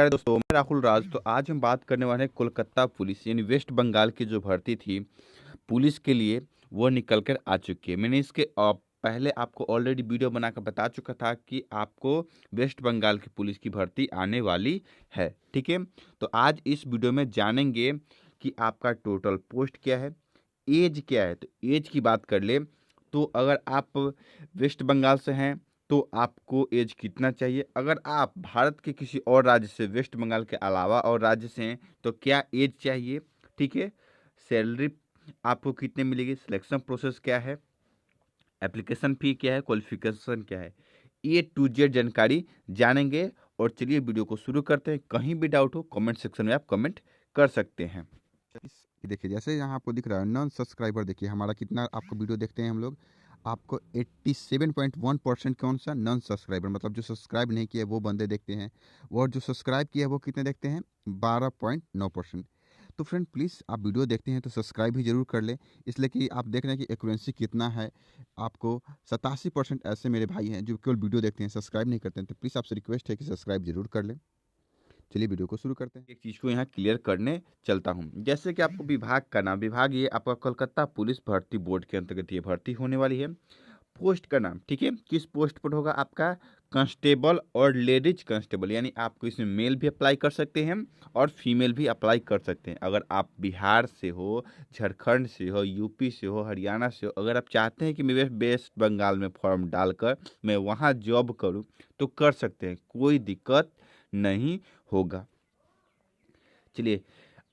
नमस्कार दोस्तों, मैं राहुल राज। तो आज हम बात करने वाले हैं कोलकाता पुलिस यानी वेस्ट बंगाल की जो भर्ती थी पुलिस के लिए, वो निकल कर आ चुकी है। मैंने इसके पहले आपको ऑलरेडी वीडियो बनाकर बता चुका था कि आपको वेस्ट बंगाल की पुलिस की भर्ती आने वाली है। ठीक है, तो आज इस वीडियो में जानेंगे कि आपका टोटल पोस्ट क्या है, एज क्या है। तो एज की बात कर ले तो अगर आप वेस्ट बंगाल से हैं तो आपको एज कितना चाहिए, अगर आप भारत के किसी और राज्य से, वेस्ट बंगाल के अलावा और राज्य से हैं तो क्या एज चाहिए। ठीक है, सैलरी आपको कितने मिलेगी, सिलेक्शन प्रोसेस क्या है, एप्लीकेशन फ़ी क्या है, क्वालिफिकेशन क्या है, ए टू जेड जानकारी जानेंगे। और चलिए वीडियो को शुरू करते हैं। कहीं भी डाउट हो कमेंट सेक्शन में आप कमेंट कर सकते हैं। देखिए, जैसे यहाँ आपको दिख रहा है नॉन सब्सक्राइबर, देखिए हमारा कितना आपको वीडियो देखते हैं हम लोग। आपको 87.1% कौन सा नॉन सब्सक्राइबर, मतलब जो सब्सक्राइब नहीं किया वो बंदे देखते हैं, और जो सब्सक्राइब किया है वो कितने देखते हैं, 12.9%। तो फ्रेंड प्लीज़, आप वीडियो देखते हैं तो सब्सक्राइब भी जरूर कर लें, इसलिए कि आप देख रहे हैं कि एक्यूरेंसी कितना है। आपको 87% ऐसे मेरे भाई हैं जो केवल वीडियो देखते हैं, सब्सक्राइब नहीं करते हैं। तो प्लीज़ आपसे रिक्वेस्ट है कि सब्सक्राइब जरूर कर लें। चलिए वीडियो को शुरू करते हैं। एक चीज़ को यहाँ क्लियर करने चलता हूँ। जैसे कि आपको विभाग का नाम, विभाग ये आपका कोलकाता पुलिस भर्ती बोर्ड के अंतर्गत ये भर्ती होने वाली है। पोस्ट का नाम, ठीक है, किस पोस्ट पर होगा आपका, कांस्टेबल और लेडीज कांस्टेबल, यानी आपको इसमें मेल भी अप्लाई कर सकते हैं और फीमेल भी अप्लाई कर सकते हैं। अगर आप बिहार से हो, झारखंड से हो, यूपी से हो, हरियाणा से हो, अगर आप चाहते हैं कि मैं वेस्ट बंगाल में फॉर्म डालकर मैं वहाँ जॉब करूँ तो कर सकते हैं, कोई दिक्कत नहीं होगा। चलिए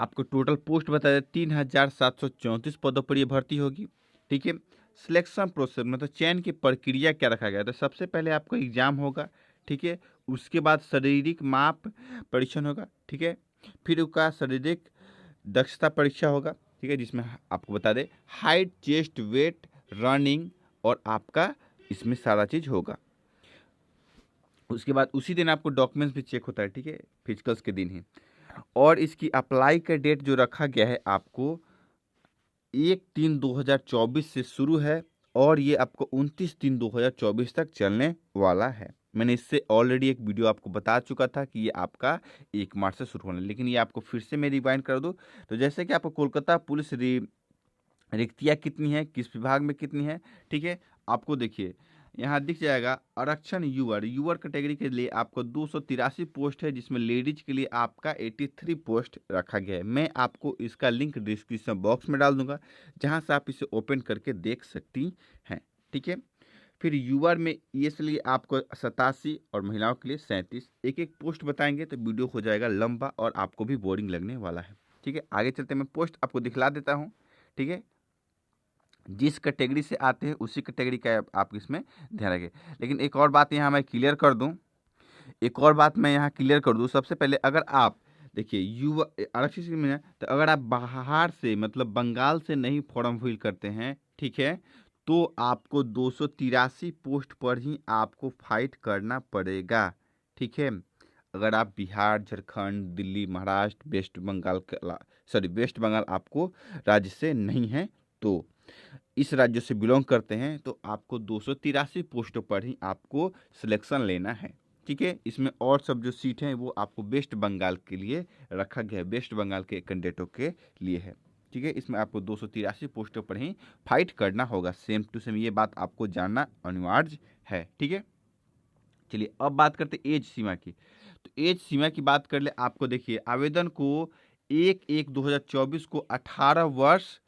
आपको टोटल पोस्ट बता दें, 3734 पदों पर ये भर्ती होगी। ठीक है, सिलेक्शन प्रोसेस मतलब चयन की प्रक्रिया क्या रखा गया है, तो सबसे पहले आपको एग्जाम होगा। ठीक है, उसके बाद शारीरिक माप परीक्षण होगा। ठीक है, फिर उसका शारीरिक दक्षता परीक्षा होगा। ठीक है, जिसमें आपको बता दें हाइट, चेस्ट, वेट, रनिंग और आपका इसमें सारा चीज़ होगा। उसके बाद उसी दिन आपको डॉक्यूमेंट्स भी चेक होता है। ठीक है, फिजिकल्स के दिन ही। और इसकी अप्लाई का डेट जो रखा गया है आपको 1/3/2024 से शुरू है और ये आपको 29/3/2024 तक चलने वाला है। मैंने इससे ऑलरेडी एक वीडियो आपको बता चुका था कि ये आपका 1 मार्च से शुरू होना है, लेकिन ये आपको फिर से मैं रिवाइंड कर दूं। तो जैसे कि आपको कोलकाता पुलिस रिक्तियाँ कितनी है, किस विभाग में कितनी है। ठीक है, आपको देखिए यहाँ दिख जाएगा आरक्षण यूआर, यूआर कैटेगरी के लिए आपको 283 पोस्ट है, जिसमें लेडीज के लिए आपका 83 पोस्ट रखा गया है। मैं आपको इसका लिंक डिस्क्रिप्शन बॉक्स में डाल दूंगा, जहाँ से आप इसे ओपन करके देख सकती हैं। ठीक है, फिर यूआर में ये लिए आपको 87 और महिलाओं के लिए 37। एक एक पोस्ट बताएंगे तो वीडियो हो जाएगा लंबा और आपको भी बोरिंग लगने वाला है। ठीक है, आगे चलते मैं पोस्ट आपको दिखला देता हूँ। ठीक है, जिस कैटेगरी से आते हैं उसी कैटेगरी का आप इसमें ध्यान रखें। लेकिन एक और बात यहाँ मैं क्लियर कर दूँ, सबसे पहले अगर आप देखिए युवा आरक्षित में है, तो अगर आप बाहर से मतलब बंगाल से नहीं फॉर्म फिल करते हैं, ठीक है, तो आपको 283 पोस्ट पर ही आपको फाइट करना पड़ेगा। ठीक है, अगर आप बिहार, झारखंड, दिल्ली, महाराष्ट्र, वेस्ट बंगाल आपको राज्य से नहीं है, तो इस राज्य से बिलोंग करते हैं, तो आपको 283 पोस्टों पर ही आपको सिलेक्शन लेना है। ठीक है, इसमें और सब जो सीट हैं वो आपको वेस्ट बंगाल के लिए रखा गया है, वेस्ट बंगाल के कैंडिडेटों के लिए है। ठीक है, इसमें आपको 283 पोस्टों पर ही फाइट करना होगा, सेम टू सेम, ये बात आपको जानना अनिवार्य है। ठीक है, चलिए अब बात करते हैं एज सीमा की। तो एज सीमा की बात कर ले, आपको देखिए आवेदन को 1/1/2024 को 18 वर्ष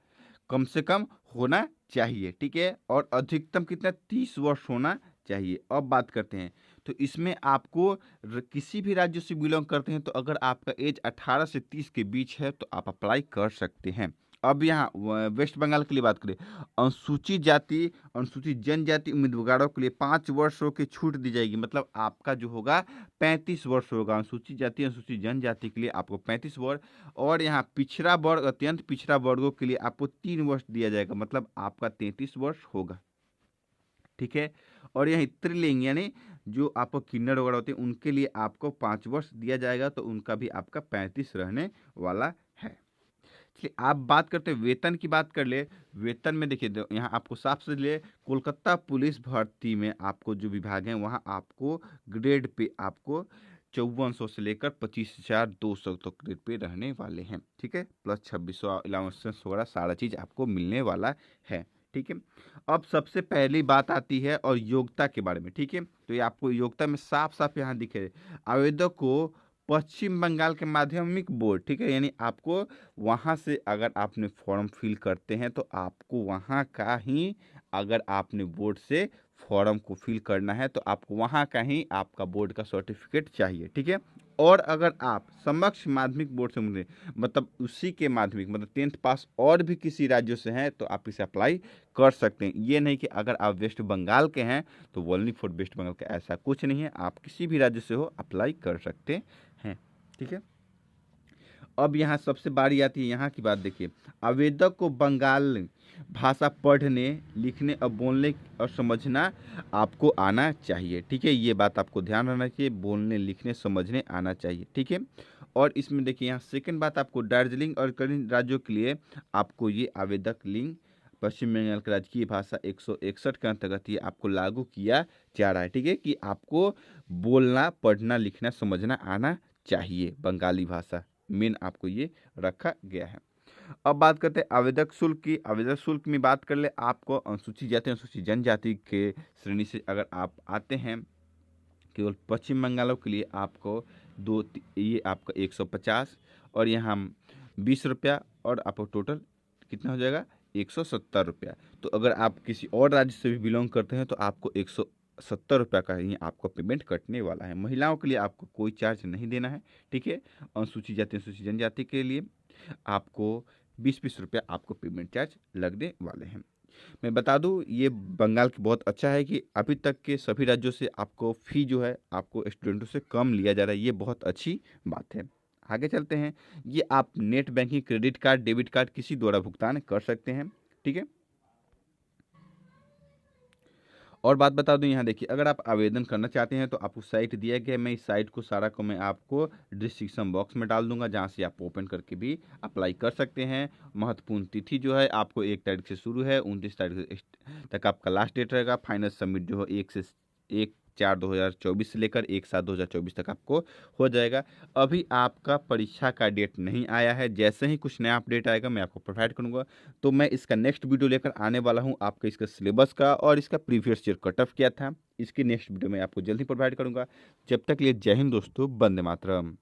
कम से कम होना चाहिए। ठीक है, और अधिकतम कितना, 30 वर्ष होना चाहिए। अब बात करते हैं, तो इसमें आपको किसी भी राज्य से बिलोंग करते हैं तो अगर आपका एज 18 से 30 के बीच है तो आप अप्लाई कर सकते हैं। अब यहाँ वेस्ट बंगाल के लिए बात करें, अनुसूचित जाति, अनुसूचित जनजाति उम्मीदवारों के लिए 5 वर्षों की छूट दी जाएगी, मतलब आपका जो होगा 35 वर्ष होगा। अनुसूचित जाति, अनुसूचित जनजाति के लिए आपको 35 वर्ष, और यहाँ पिछड़ा वर्ग, अत्यंत पिछड़ा वर्गों के लिए आपको 3 वर्ष दिया जाएगा, मतलब आपका 33 वर्ष होगा। ठीक है, और यहाँ त्रिलिंग यानी जो आपको किन्नर वगैरह होते हैं उनके लिए आपको 5 वर्ष दिया जाएगा, तो उनका भी आपका 35 रहने वाला है। चलिए आप बात करते हैं वेतन की, बात कर ले। वेतन में देखिए यहाँ आपको साफ से ले, कोलकाता पुलिस भर्ती में आपको जो विभाग है वहाँ आपको ग्रेड पे आपको 5400 से लेकर 25,200 तक रेट पे रहने वाले हैं, ठीक है। प्लस 2600 अलाउंसेस वगैरह सारा चीज़ आपको मिलने वाला है, ठीक है। अब सबसे पहली बात आती है और योग्यता के बारे में, ठीक है। तो ये आपको योग्यता में साफ साफ यहाँ दिखे, आवेदक को पश्चिम बंगाल के माध्यमिक बोर्ड, ठीक है, यानी आपको वहाँ से अगर आपने फॉर्म फिल करते हैं तो आपको वहाँ का ही, अगर आपने बोर्ड से फॉर्म को फिल करना है तो आपको वहाँ का ही आपका बोर्ड का सर्टिफिकेट चाहिए, ठीक है। और अगर आप समक्ष माध्यमिक बोर्ड से मिले, मतलब उसी के माध्यमिक मतलब 10th पास और भी किसी राज्यों से हैं तो आप इसे अप्लाई कर सकते हैं। ये नहीं कि अगर आप वेस्ट बंगाल के हैं तो ओनली फॉर वेस्ट बंगाल का, ऐसा कुछ नहीं है, आप किसी भी राज्य से हो अप्लाई कर सकते हैं, ठीक है। अब यहाँ सबसे बारी आती है यहाँ की बात, देखिए आवेदक को बंगाल भाषा पढ़ने लिखने और बोलने और समझना आपको आना चाहिए, ठीक है। ये बात आपको ध्यान रखना चाहिए, बोलने लिखने समझने आना चाहिए, ठीक है। और इसमें देखिए यहाँ सेकंड बात, आपको दार्जिलिंग और कई राज्यों के लिए आपको ये आवेदक लिंग पश्चिम बंगाल की राजकीय भाषा 161 के अंतर्गत ये आपको लागू किया जा रहा है, ठीक है, कि आपको बोलना पढ़ना लिखना समझना आना चाहिए बंगाली भाषा, मेन आपको ये रखा गया है। अब बात करते हैं आवेदक शुल्क की। आवेदक शुल्क में बात कर ले, आपको अनुसूचित जाति अनुसूचित जनजाति के श्रेणी से अगर आप आते हैं केवल पश्चिम बंगालों के लिए आपको ये आपका 150 और यहाँ 20 रुपया, और आपको टोटल कितना हो जाएगा 170 रुपया। तो अगर आप किसी और राज्य से भी बिलोंग करते हैं तो आपको 170 रुपया का ही आपको पेमेंट कटने वाला है। महिलाओं के लिए आपको कोई चार्ज नहीं देना है, ठीक है। अनुसूचित जाति अनुसूचित जनजाति के लिए आपको 20-20 रुपया आपको पेमेंट चार्ज लगने वाले हैं। मैं बता दूं ये बंगाल की बहुत अच्छा है कि अभी तक के सभी राज्यों से आपको फ़ी जो है आपको स्टूडेंटों से कम लिया जा रहा है, ये बहुत अच्छी बात है। आगे चलते हैं, ये आप net banking credit card debit card किसी द्वारा भुगतान कर सकते हैं, ठीक है। और बात बता दूं यहाँ देखिए, अगर आप आवेदन करना चाहते हैं तो आपको साइट दिया गया है, मैं इस साइट को सारा को मैं आपको डिस्क्रिप्शन बॉक्स में डाल दूंगा, जहाँ से आप ओपन करके भी अप्लाई कर सकते हैं। महत्वपूर्ण तिथि जो है आपको 1 तारीख से शुरू है, 29 तारीख तक आपका लास्ट डेट रहेगा। फाइनल सबमिट जो है 1/4/2024 से लेकर 1/7/2024 तक आपको हो जाएगा। अभी आपका परीक्षा का डेट नहीं आया है, जैसे ही कुछ नया अपडेट आएगा मैं आपको प्रोवाइड करूंगा। तो मैं इसका नेक्स्ट वीडियो लेकर आने वाला हूं, आपका इसका सिलेबस का और इसका प्रीवियस ईयर कट ऑफ किया था, इसकी नेक्स्ट वीडियो मैं आपको जल्दी प्रोवाइड करूंगा। जब तक के लिए जय हिंद दोस्तों, वंदे मातरम।